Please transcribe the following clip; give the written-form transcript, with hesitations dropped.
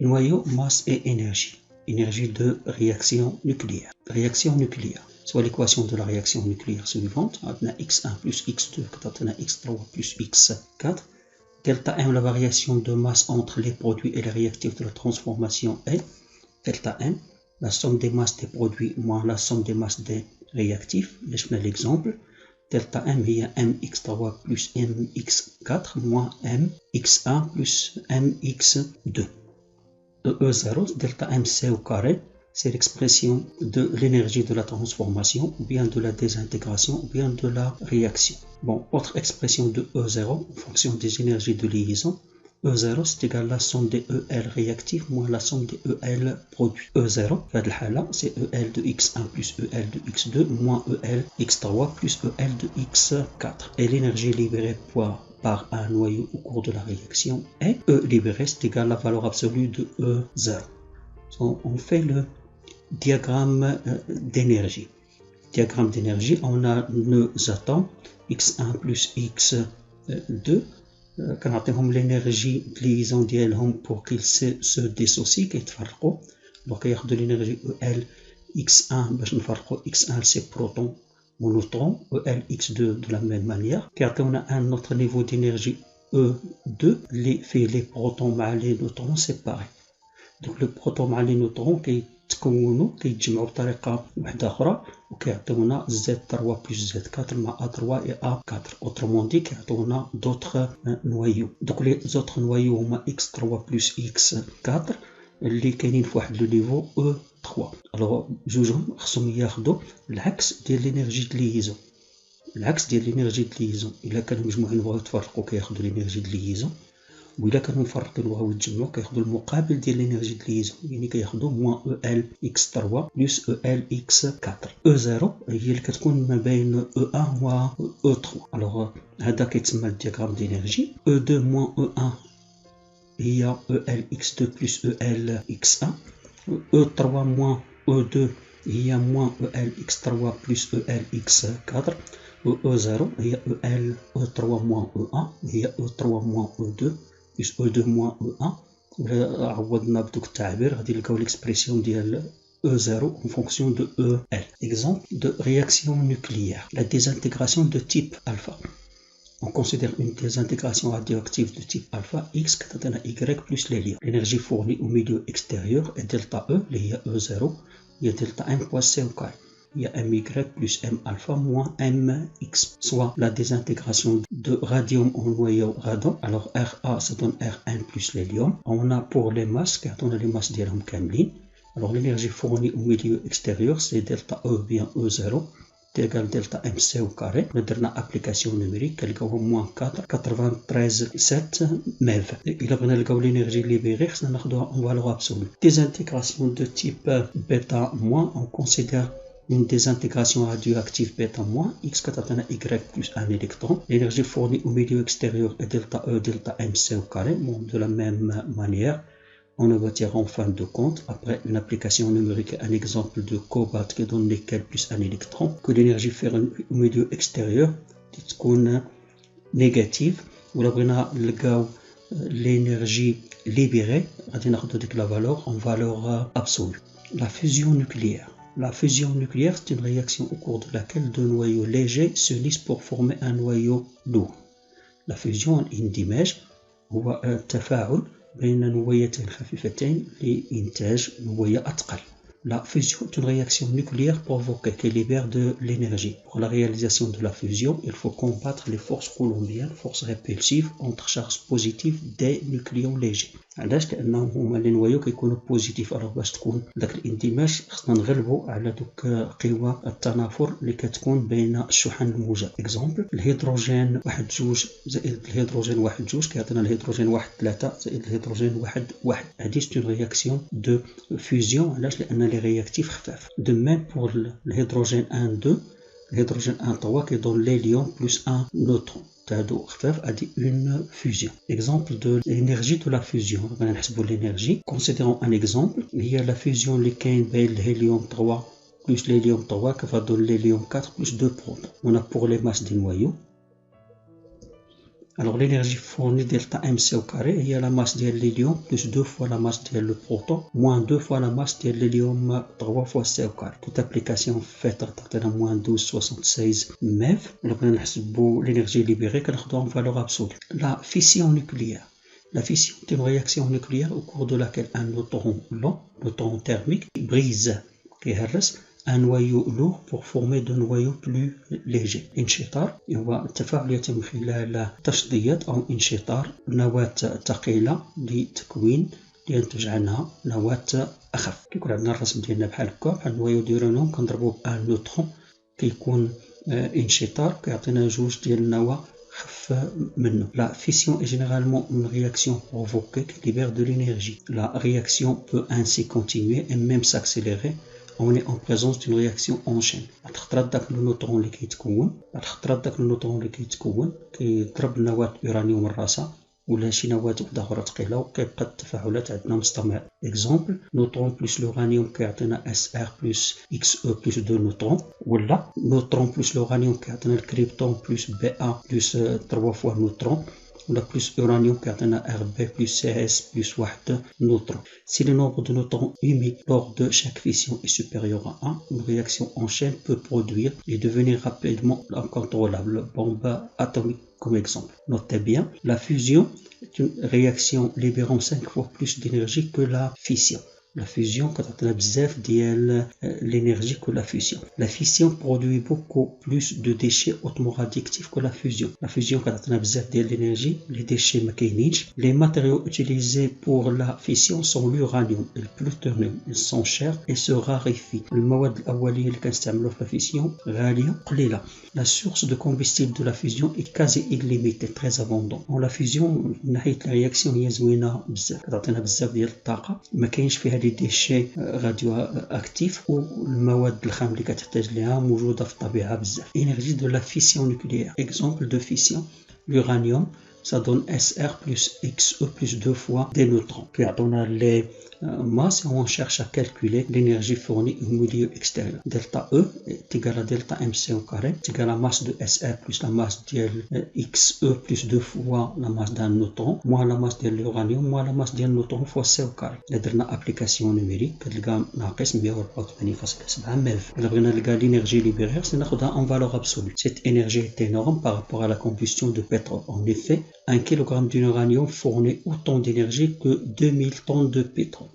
Noyau, masse et énergie. Énergie de réaction nucléaire. Réaction nucléaire. Soit l'équation de la réaction nucléaire suivante, on a x1 plus x2, on a x3 plus x4. Delta M, la variation de masse entre les produits et les réactifs de la transformation est delta M, la somme des masses des produits moins la somme des masses des réactifs. Je l'exemple. Delta M est mx3 plus mx4 moins mx1 plus mx2. E0, delta MC au carré, c'est l'expression de l'énergie de la transformation, ou bien de la désintégration, ou bien de la réaction. Bon, autre expression de E0 en fonction des énergies de liaison. E0 c'est égal à la somme des EL réactifs moins la somme des EL produits. E0, c'est EL de x1 plus EL de x2 moins EL x3 plus EL de x4. Et l'énergie libérée par un noyau au cours de la réaction est E libéré, c'est égal à la valeur absolue de E0. On fait le diagramme d'énergie. Diagramme d'énergie, on a nos atomes x1 plus x2. كنعطيهم l'énergie de liaison ديالهم pour qu'ils se dissocient كيتفرقوا. Donc كياخدوا l'énergie EL x1 باش نفرقوا x1 c'est proton ou neutron, EL x2 de la même manière. كيعطيونا un autre niveau d'énergie E2 اللي فيه les protons مع les neutrons séparés. Donc le proton مع les neutrons كيتكونوا كيتجمعوا بطريقه واحده اخرى وكيعطيونا Z3 plus Z4 مع A3 et A4. Autrement dit كيعطيونا d'autres noyaux. Donc les autres noyaux هما X3 plus X4 اللي كاينين في واحد لو نيفو E3. alors جوجهم خصهم ياخدوا العكس ديال لينيرجي د ليزون. العكس ديال لينيرجي د ليزون الا كانوا مجموعين بغاو يتفرقوا كياخدوا لينيرجي د ليزون، وإلا كانوا مفرقين بغاو يتجمعوا كياخدوا المقابل ديال لينيرجي د ليزون، يعني كياخدوا موان EL x3 بلس EL x4. E0 هي اللي كتكون ما بين E1 و E3. الوغ هذا كيتسمى الدياغرام دينيرجي. E2 موان E1 هي EL x2 بلس EL x1. E3 موان E2 هي موان EL x3 بلس EL x4. E0 هي EL E3 موان E1 هي E3 موان E2 plus E2 moins E1. عوضنا بدوك التعبير غادي نلقاو l'expression ديال E0 en fonction de EL. Exemple de réaction nucléaire. La désintégration de type alpha. On considère une désintégration radioactive de type alpha X كتعطينا Y plus l'hélium. L'énergie fournie au milieu extérieur est delta E اللي هي E0 هي delta M fois C au carré. Il y a MY plus M alpha moins MX, soit la désintégration de radium en noyau radon. Alors Ra ça donne Rn plus l'hélium. On a pour les masses, car on a les masses d'hélium kamlin. Alors l'énergie fournie au milieu extérieur c'est delta E bien E0 égale delta MC au carré. La dernière application numérique elle est moins 4 93,7 MeV. Il a besoin de l'énergie libérée, c'est en valeur absolue. Désintégration de type bêta moins, on considère une désintégration radioactive bêta- X katana Y plus un électron. L'énergie fournie au milieu extérieur est delta E delta MC au carré. Bon, de la même manière, on obtient en fin de compte, après une application numérique, un exemple de cobalt qui donne nickel plus un électron, que l'énergie fournie au milieu extérieur est négative. Ou l'énergie libérée, la valeur en valeur absolue. La fusion nucléaire. La fusion nucléaire, c'est une réaction au cours de laquelle deux noyaux légers s'unissent pour former un noyau lourd. La fusion الاندماج هو التفاعل بين نويتين خفيفتين لإنتاج نوية أثقل. La fusion est une réaction nucléaire provoquée qui libère de l'énergie. Pour la réalisation de la fusion, il faut combattre les forces coulombiennes, forces répulsives entre charges positives des nucléons légers. علاش؟ لأنهم هما لي نوايو كيكونوا بوزيتيف. الوغ باش تكون داك الانتماش خصنا نغلبوا على دوك قوى التنافر اللي كتكون بين الشحن الموجب. اكزومبل الهيدروجين 1 2 زائد الهيدروجين 1 2 كيعطينا الهيدروجين 1 3 زائد الهيدروجين 1 1. هادي سي اون رياكسيون دو فيوزيون. علاش؟ لأن لي رياكتيف خفاف. دو ميم بور الهيدروجين 1 2 الهيدروجين 1 3 كيدون l'hélium plus 1 neutron. Une fusion. Exemple de l'énergie de la fusion. L'énergie. Considérons un exemple. Il y a la fusion de l'hélium 3 plus l'hélium 3 qui va donner l'hélium 4 plus 2 protons. On a pour les masses des noyaux. Alors l'énergie fournie delta MC au carré هي la masse de l'hélium plus 2 fois la masse de le proton moins 2 fois la masse de l'hélium 3 fois C au carré. Toute application faite à moins 12,76 MeV. Alors on نحسبوا l'énergie libérée كناخدوها en valeur absolue. La fission nucléaire. La fission est une réaction nucléaire au cours de laquelle un neutron lent, neutron thermique, brise un noyau lourd pour former deux noyaux plus légers. انشطار هو التفاعل يتم خلال تشظية أو انشطار نواة ثقيلة لتكوين لينتج عنها نواة أخف. كيكون عندنا الرسم ديالنا بحال هكا بحال نوايو ديورانيوم كنضربوه بان نوترون كيكون انشطار كيعطينا جوج ديال النواة خف منه. La fission est généralement une réaction provoquée qui libère de l'énergie. La réaction peut ainsi continuer et même s'accélérer. On est en présence d'une réaction en chaîne. الخطرات داك النوترون اللي كيتكون كيضرب نواة أورانيوم راسها ولا شي نواة وحدة أخرى ثقيلة وكيبقى التفاعلات عندنا مستمرة. إكزومبل نوترون بلس l'uranium كيعطينا SR بلس XE بلس 2 نوترون ولا نوترون بلس l'uranium كيعطينا الكريبتون بلس BA بلس 3 فوا نوترون ولا plus uranium كيعطينا Rb plus Cs plus 1 neutron. Si le nombre de neutrons émis lors de chaque fission est supérieur à 1, une réaction en chaîne peut produire et devenir rapidement incontrôlable. Bombe atomique comme exemple. Notez bien, la fusion est une réaction libérant 5 fois plus d'énergie que la fission. La fusion كتعطينا بزاف ديال l'énergie que la fission. La fission produit beaucoup plus de déchets hautement radioactifs que la fusion. La fusion كتعطينا بزاف ديال l'énergie, les déchets ما كاينينش. Les matériaux utilisés pour la fission sont l'uranium et le plutonium. Ils sont chers et se raréfient. المواد الأولية اللي كنستعملوها في la fission غالية قليلة. La source de combustible de la fusion est quasi illimitée, très abondant. La fusion من ناحية الرياكسيون هي زوينة بزاف كتعطينا بزاف ديال الطاقة ما كاينش فيها les déchets radioactifs والمواد الخام اللي كتحتاج ليها موجودة في الطبيعة بزاف. Énergie de la fission nucléaire. Exemple de fission, l'uranium ça donne SR plus XE plus 2 fois des neutrons. Puis on a les masses et on cherche à calculer l'énergie fournie au milieu extérieur. Delta E est égal à delta MC au carré, est égal à la masse de SR plus la masse de XE plus 2 fois la masse d'un neutron, moins la masse de l'uranium, moins la masse d'un neutron fois C au carré. درنا application numérique كتلقى ناقص 184.7 MeV. إلا بغينا نلقى l'énergie libérée c'est ناخدها en valeur absolue. Cette énergie est énorme par rapport à la combustion de pétrole. En effet, 1 kg d'uranium fournit autant d'énergie que 2000 tonnes de pétrole.